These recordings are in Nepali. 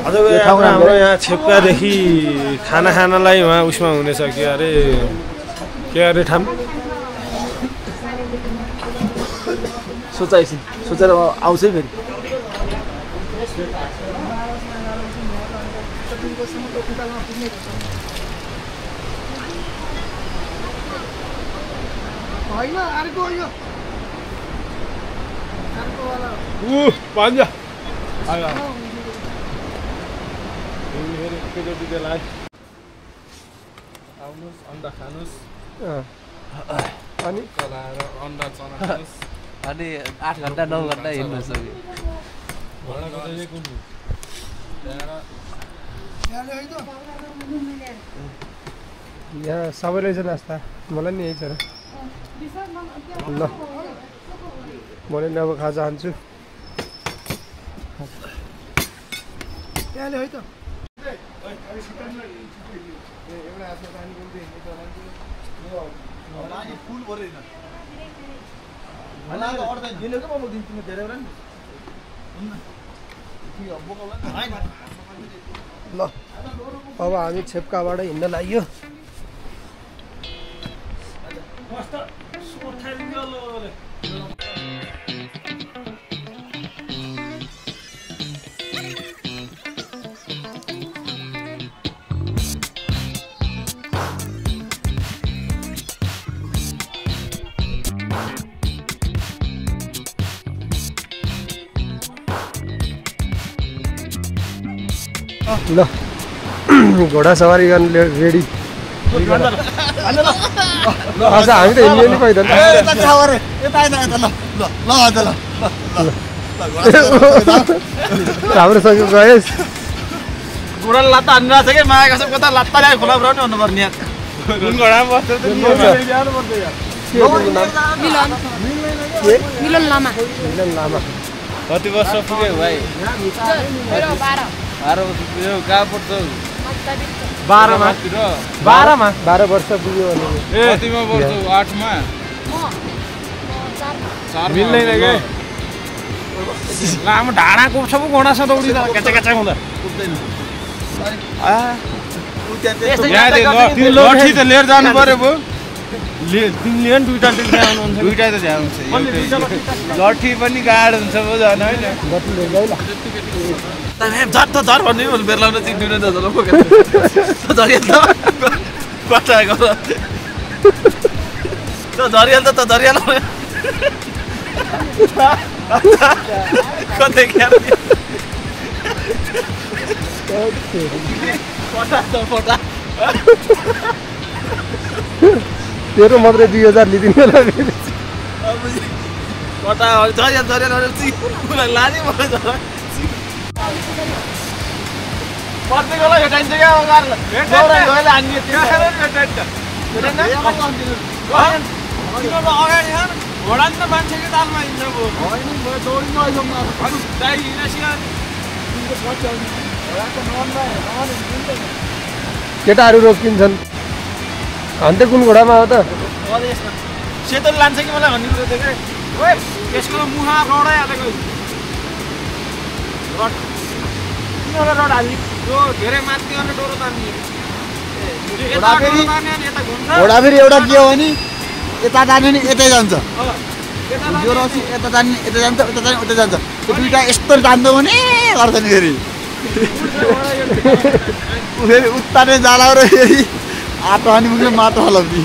हाम्रो यहाँ छेप्कादेखि खाना खानलाई उहाँ उसमा हुनेछ के अरे ठाम सोचेर आउँछ फेरि होइन अर्को यो पान्छ आयो एकैचोटि त्यसलाई आउनुहोस् अन्डा खानुहोस् अनि चलाएर अन्डा चना खानुहोस् अनि 8 घण्टा 9 घण्टा हिँड्नु सक्यो यहाँ सबैले छ नास्ता मलाई नि यही छ र ल मैले नि अब खाजा खान्छु है त ल अब हामी छेप्काबाट हिँड्न लाग्यो ल घोडा सवारी गर्न रेडी आज हामी त हिँड्ने नि पहिला राम्रोसँग गएस् घोडा लात्ता हान्नु छ कि माया कसम कता लात्ता ल्याए खोला पुऱ्याउने भन्नुपर्ने यार कुन घोडामा बस्छ मिलन लामा कति वर्ष पुग्यो भाइ 12 वर्ष पुग्यो कहाँ पढ्छौ 12 वर्ष पुग्यो ए कतिमा पढ्छौ 8 मा मिल्दैन के लामो ढाडा कोप्छ पो घोडासँग दौडिँदा कचा हुँदा लठी त लिएर जानु पर्यो पो तिमीले पनि दुईटा त झ्याउनुहुन्छ लठी पनि गाड हुन्छ पो झन् होइन झर भन्ने बेर्लाउन चिन्दिन त झरिहाल त झरिहाल कतै तेरो मात्रै 2000 लिदिनु होला लाने प्रत्येकलाई भेटाइन्छ क्या घोडा नि त मान्छेकै तालमा हिँड्छ केटाहरू रोकिन्छन् अन्त कुन घोडामा हो त सेतो लान्छ कि मलाई भन्ने कुरो थियो क्या यसको मुहा रडै हालेको रड हाल्ने त्यो धेरै माथि गर्ने डोरो तान्ने घोडा फेरि एउटा के हो भने यता तान्यो नि यतै जान्छ जो रसी यता तान्ने यता जान्छ उता तान्ने उता जान्छ त्यो दुईटा यस्तो तान्दो भने गर्छ नि फेरि उत्ताने जाला र फेरि आटो हानी मुखले माटो हलाउने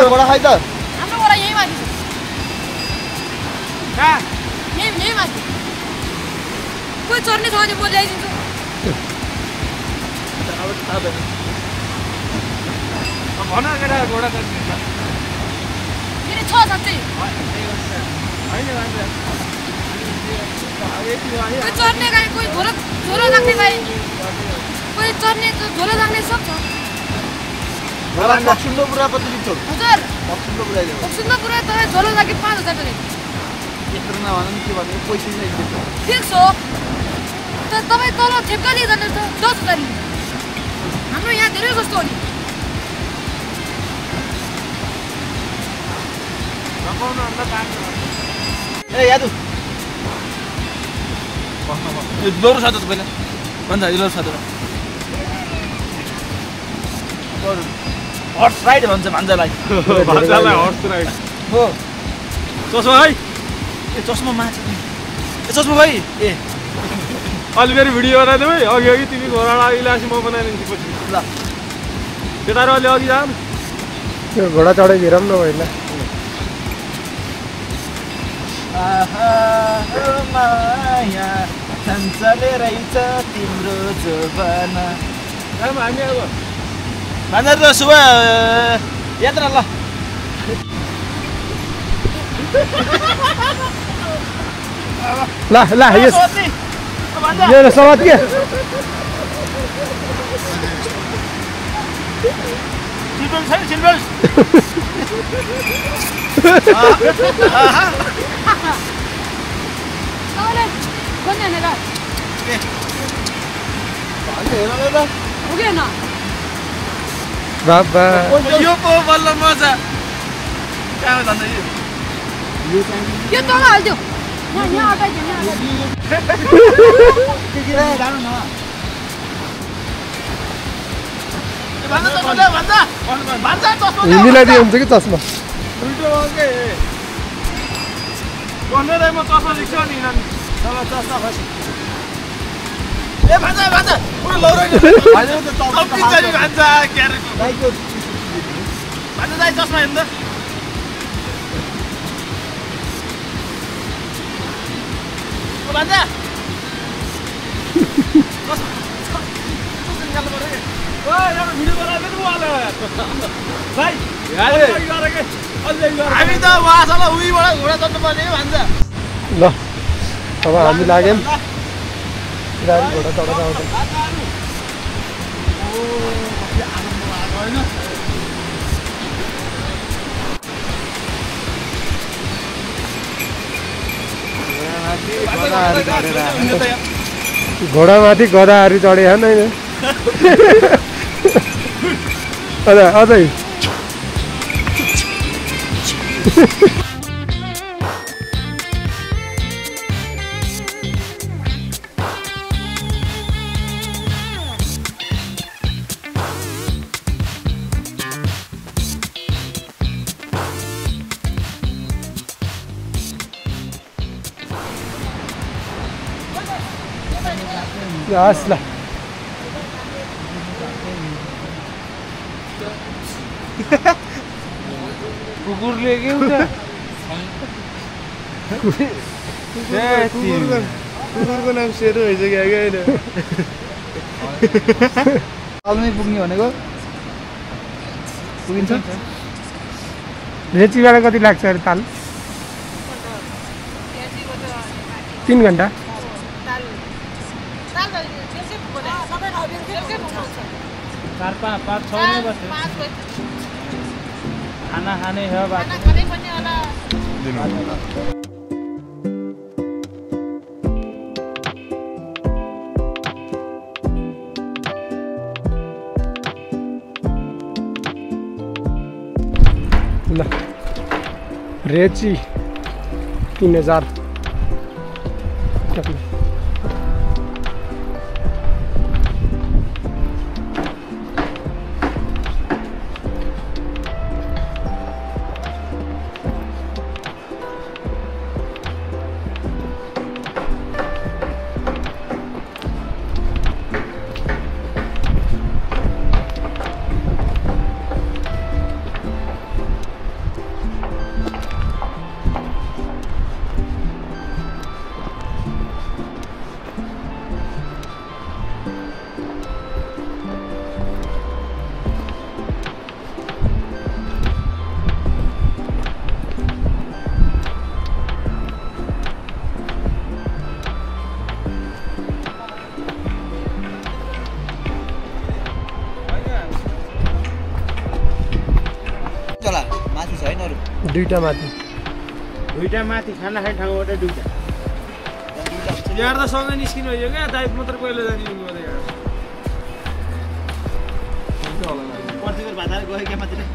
घोडा खाइ त कोही चढ्ने छ भने म ल्याइदिन्छु भन केटा घोडा फेरि छ साँच्चै कोही चढ्ने गाई कोही झोलो राख्ने गाई कोही चढ्ने झोलो राख्ने सब छ सुन्दरपुरा कति लिन्छौ हजुर सुन्दरपुरा सुन्दरपुरा तपाईँ झोलो राखी 5000 पनि यत्रो नभन नि के भन्नु पैसा नै ठिक छ त तपाईँ तल ठेक्का लिएर जानु त 10000 हाम्रो यहाँ धेरै सस्तो हो नि ए यादु यो लौरो साथो पहिला भन्छ यो लौरो साथो हर्स राइड भन्छ भान्जालाई हर्स राइड हो चस्मा है ए चस्मा माछ ए चस्मा भाइ ए अलि फेरि भिडियो बनाइदेऊ है अघि अघि तिमी घोडा इलासी म बनाइदिन्छु पछि ल केटाहरू अलि अघि जाऊ त्यो घोडा चढाइ हेरौँ न होइन माया चञ्चले रहेछ तिम्रो जोबाना हामी अब भान्जा त शुभ यात्रा ल ला ला यस यो समाज के सिल्भर छैन सिल्भर तपाईँले खोज्ने होइन र पुगेन बाबा यो पो बल्ल मजा कहाँ जान्छ यो तल हाल्दियो यहाँ अटाइदियो हिन्दीलाई दिए हुन्छ कि चस्मा उल्टो के भन्दै म चस्मा देख्छु नि चस्मा खसी ए भान्जा भान्जा पुरो लौरो भान्जा क्यारेको भान्जा दाइ चस्मा हेर्नु त भान्जा हामी त वासँग उहीबाट घोडा चढ्नु पर्ने भान्जा ल अब हामी लाग्यौँ गाडी घोडा चढाएर आउँछ घोडामाथि गदाहरू चढे होइन अझै अझै हस् ल कुकुरले के हुन्छ कुकुरको नाम सेरो भइसक्यो कि होइन अलमै पुग्ने भनेको पुगिन्छ रेचीबाट कति लाग्छ अरे ताल 3 घन्टा खाना खाने हो ल रेची 3000 दुईटा माथि खाना खाने ठाउँबाट दुईटा यहाँ त सँगै निस्किनु भयो क्या दाइप मात्र पहिला जाने प्रतिको भात गयो क्या मात्रै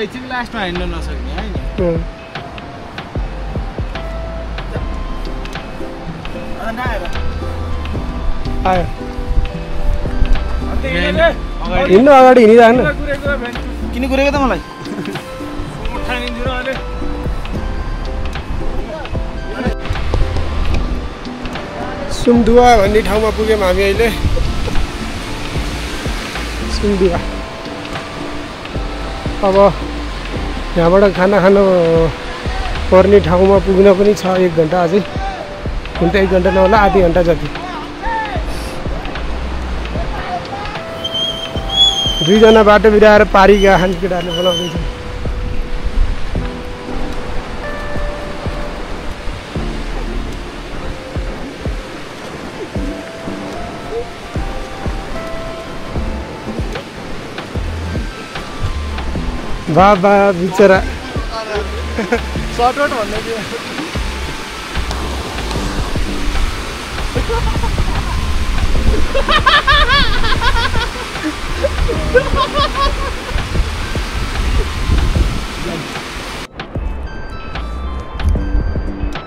एकछिन लास्टमा हिँड्न नसक्ने है नि आयो हिँड्नु अगाडि हिँडिराख्नु किन कुरेको त मलाई सुमदुवा भन्ने ठाउँमा पुग्यौँ हामी अहिले सुमदुवा अब यहाँबाट खाना खानु पर्ने ठाउँमा पुग्न पनि छ 1 घन्टा अझै हुन त 1 घन्टा नहोला आधी घन्टा जति 2 जना बाटो बिराएर पारी गए खाने केटाहरूले बोलाउँदैछ बाबा बिचरा सर्टकट भन्दै थियो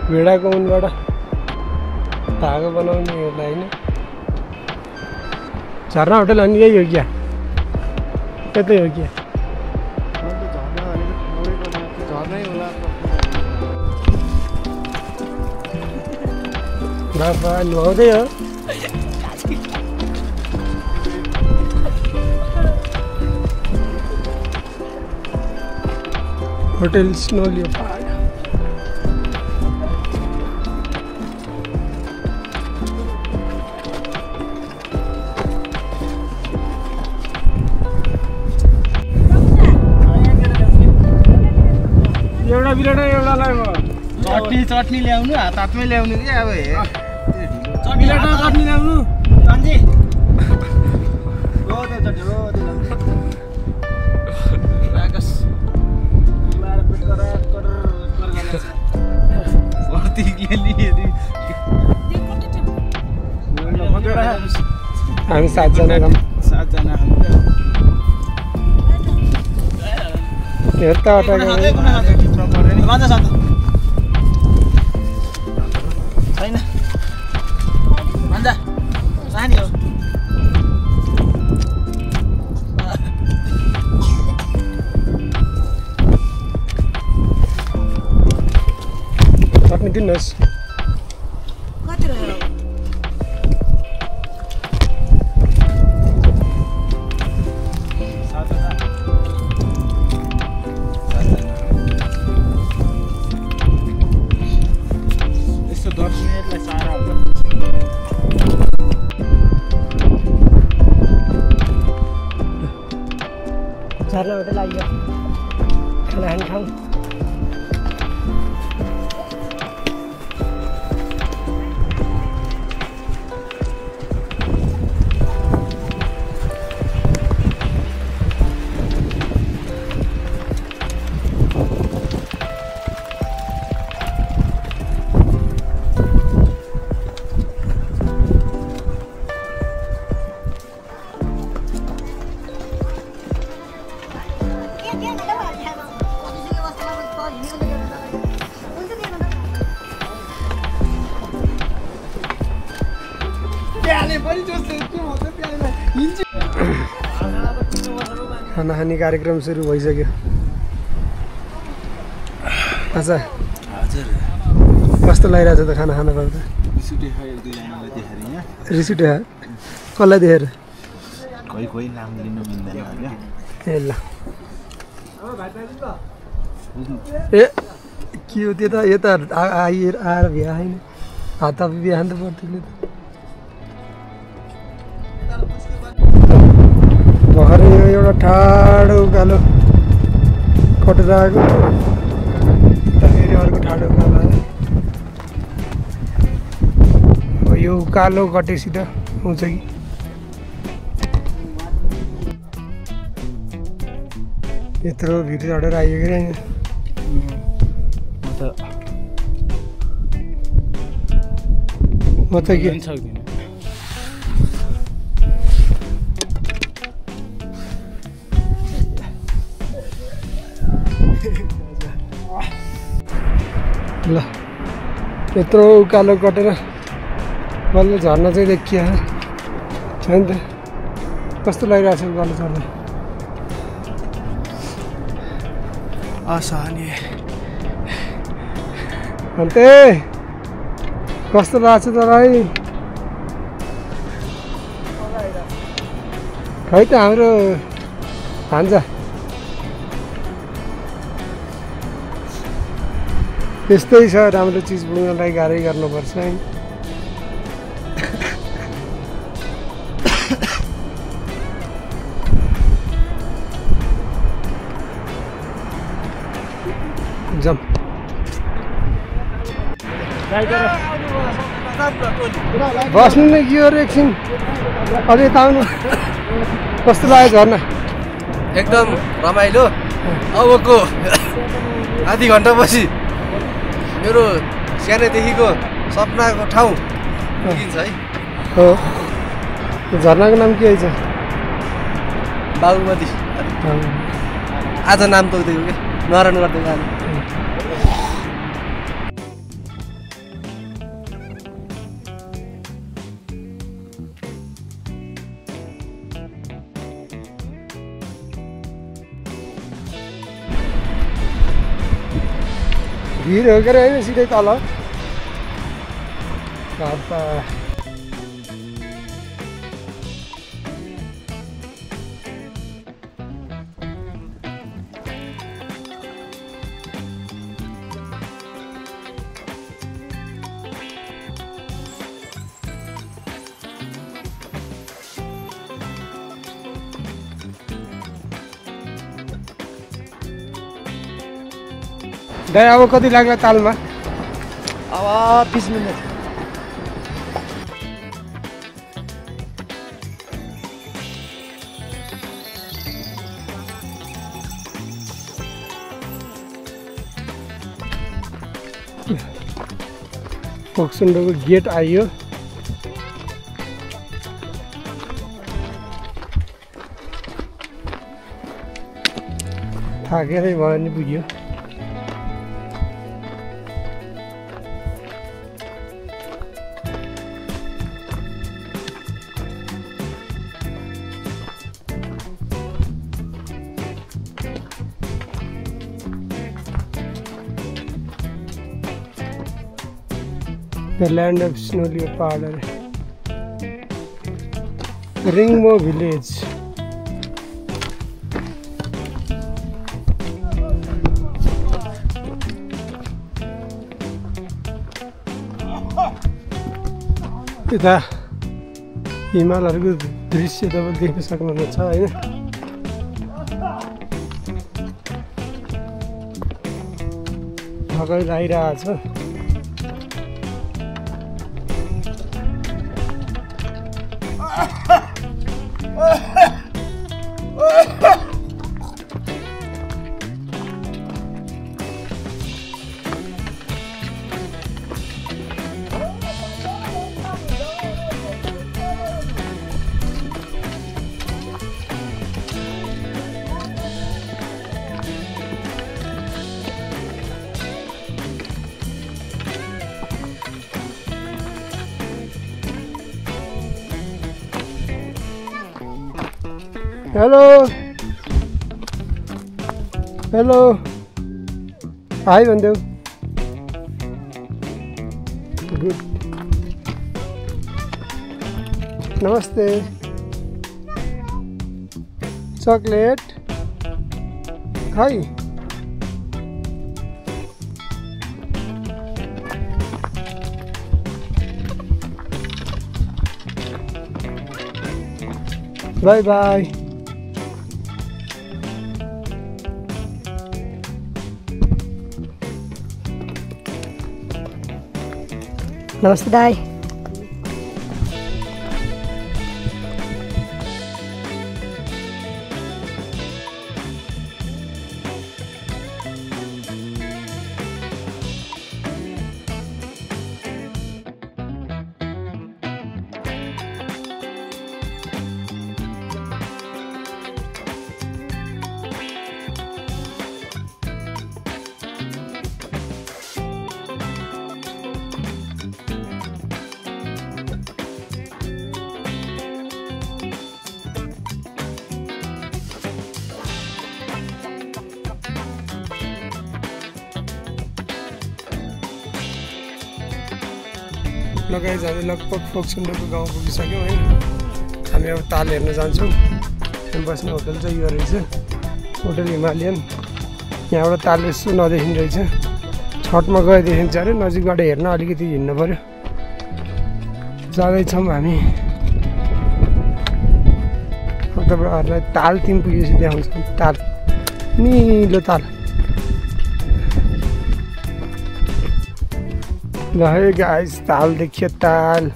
भेडाको उनबाट धागो बनाउनेहरूलाई होइन झर्ना होटल अनि यही हो क्या यतै हो क्या बाबा नुहाउँदै हो होटल स्नो लियोपार्ड एउटा बिराट एउटालाई चटनी ल्याउनु हातमै ल्याउनु कि अब बिराट चटनी ल्याउनु कान्छी हामी 7 जना छौँ यतावटा छैन भन्छ सानी हो चटनी दिनुहोस् कति रह्यो यस्तो 10 मिनेटलाई सारा हुन्छ झर्ना होटल आइयो खाना खाने ठाउँ खाना खाने कार्यक्रम सुरु भइसक्यो अच्छा हजुर कस्तो लागिरहेछ त खाना खाना पर्दा रिस उठ्यो एक दुईजनालाई देखेर यहाँ रिस उठ्यो कसलाई देखेर कोही नाम लिनु मिल्दैन होइन ए ल ए के हो त्यो त यता आएर भ्या होइन हात बिहान त पर्थ्यो भर्खर यो एउटा ठाडो उकालो कटेर आएको फेरि अर्को ठाडो उकालो आयो अब यो उकालो कटेसित आउँछ कि यत्रो भिडियो चढेर आइयो कि म त के सक्दिनँ ल यत्रो उकालो कटेर बल्ल झर्ना चाहिँ देखिया छ नि त कस्तो लागिरहेको छ उकालो चढ्दा असहनीय अन्त कस्तो लाग्छ तँलाई खै त हाम्रो भान्जा त्यस्तै छ राम्रो चिज पुग्नलाई गाह्रै गर्नुपर्छ है जम बस्नु नै के हो एकछिन अझै त आउनु कस्तो लाग्यो झर्ना एकदम रमाइलो अबको आधी घन्टापछि मेरो सानैदेखिको सपनाको ठाउँ पुगिन्छ है हो झर्नाको नाम के छ बागमती आज नाम तोक्दिएको क्या नरान गर्दै जानु भिड हो के होइन सिधै तल घर त दाइ अब कति लाग्ला तालमा अब 20 मिनट फोक्सुन्डोको गेट आइयो थाकेरै भयो नि पुग्यो The land of snow leopard, Ringmo village. यता हिमालहरूको दृश्य तपाईँ देख्न सक्नुहुन्छ हैन भर्खर आइरहेको छ Hello. Hello. Hi, Bandu. Good. Namaste. Chocolate. Hi. Bye bye. नमस्ते दाई लगाइ हामी लगभग फोक्सुन्डोको गाउँ पुगिसक्यौँ होइन हामी अब ताल हेर्न जान्छौँ बस्ने होटल चाहिँ यो रहेछ होटल हिमालयन यहाँबाट ताल यसो नदेखिने रहेछ छठमा गए देखिन्छ अरे नजिकबाट हेर्न अलिकति हिँड्नु पऱ्यो जाँदैछौँ हामी तपाईँहरूलाई ताल तिमी पुगेपछि देखाउँछौँ ताल निलो ताल ल है गाइस ताल देखियो ताल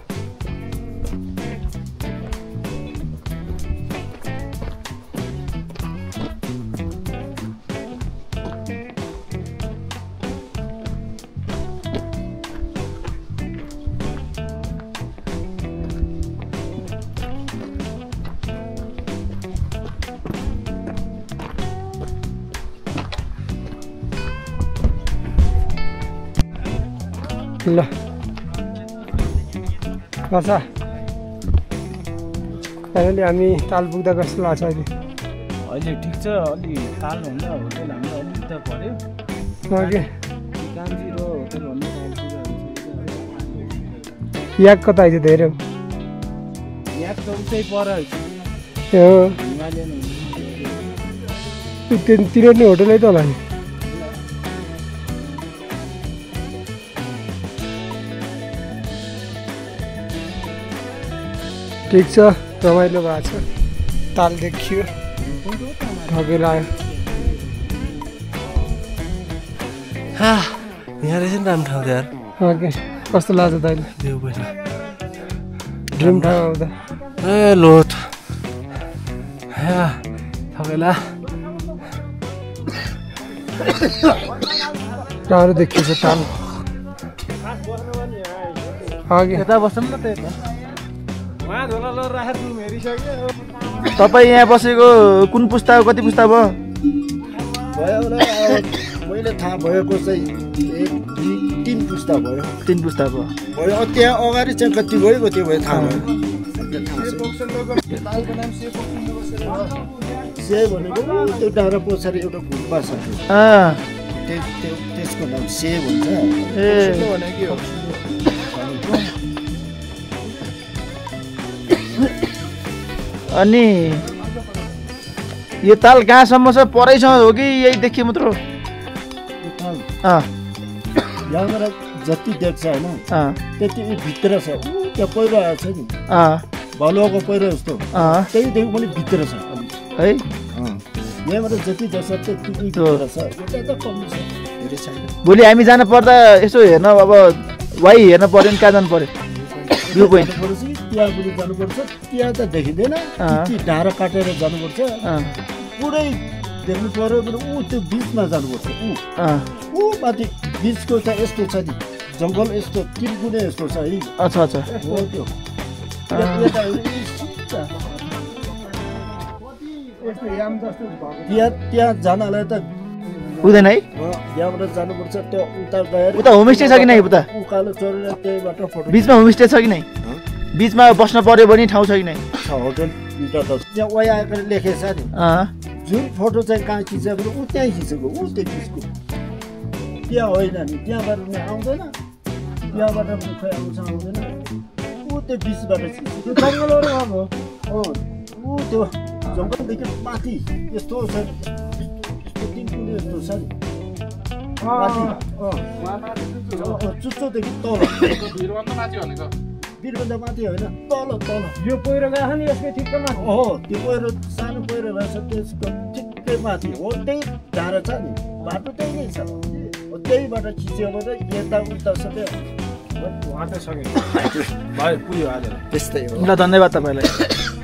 ल बसा अहिले हामी ताल पुग्दा कस्तो लाग्छ अहिले अहिले ठिक छ अलि तालभन्दा होटल हाम्रो अलिक उता पऱ्यो ओके कान्छी र होटल भन्दा याक कता आइज धेरै यहाँ त उतै पर हो हिमालयन तिनीहरू नि होटलै त होला नि ठिक छ रमाइलो भएको छ ताल देखियो ठगेर आयो यहाँ रहेछ नि राम्रो ठाउँ यार ओके कस्तो लाग्छ त अहिले देऊ पहिला ड्रिम ठाउँ आउँदा ए लोट ठगेला राम्रो देखिएछ ताल अघि यता बस्छौँ न त यता उहाँ झोला ल राखेर रुम हेरिसक्यो तपाईँ यहाँ बसेको कुन पुस्ता हो कति पुस्ता भयो भयो होला अब मैले थाहा भएको चाहिँ 1 2 3 पुस्ता भयो 3 पुस्ता भयो अब त्यहाँ अगाडि चाहिँ कति गएको त्यो भयो थाहा भयो से भनेको त्यो डाँडा पछाडि एउटा गुम्बा छ त्यसको नाम से भन्छ अनि यो ताल कहाँसम्म छ परैसम्म हो कि यही देखियो मात्र यहाँबाट जति देख्छ होइन त्यति भित्र छ त्यहाँ पहिरो आएको छ नि भलुवाको पहिरो जस्तो त्यहीदेखि पनि भित्र छ है यहाँबाट जति देख्छ त्यति भित्र छ यता त कम छ धेरै छैन भोलि हामी जानु पर्दा यसो हेर्न अब वाइ हेर्न पर्यो नि कहाँ जानु पर्यो भ्यू पोइन्ट त्यहाँ पनि जानुपर्छ त्यहाँ त देखिँदैन ढाँडा काटेर जानुपर्छ पुरै देख्नु पर्यो भने ऊ त्यो बिचमा जानुपर्छ ऊ माथि बिचको त यस्तो छ नि जङ्गल यस्तो तिनकुने यस्तो छ है अच्छा अच्छा हो त्यो त्यहाँ जानलाई त हुँदैन है यहाँबाट जानुपर्छ त्यो उता गएर उता होमस्टे छ कि नै उता उकालो चढेर त्यहीबाट फोटो बिचमा होमस्टे छ कि नै बिचमा बस्न पर्यो भने ठाउँ छ कि नै होटल त्यहाँ वहाँ आएर लेखेछ नि जुन फोटो चाहिँ कहाँ खिच्छ भने ऊ त्यहीँ खिचेको ऊ त्यो खिचको त्यहाँ होइन नि त्यहाँबाट पनि आउँदैन त्यहाँबाट पनि खै आउँदैन ऊ त्यो बिचबाट खिच्छ जङ्गलहरू अब ऊ त्यो जङ्गलदेखि माथि यस्तो छ तिनकुने यस्तो छ नि माथि चुच्चोदेखि तल वीरभन्दा माथि होइन तल तल यो पहिरो गएको नि यसको ठिक्क माथि हो त्यो पहिरो सानो पहिरो रहेछ त्यसको ठिक्कै माथि हो त्यही ढाँडा छ नि बाटो त्यही नै छ त्यहीबाट खिच्यो भने यता उता सबै उहाँ त सक्यो भाइ पुग्यो आज त्यस्तै हो ल धन्यवाद तपाईँलाई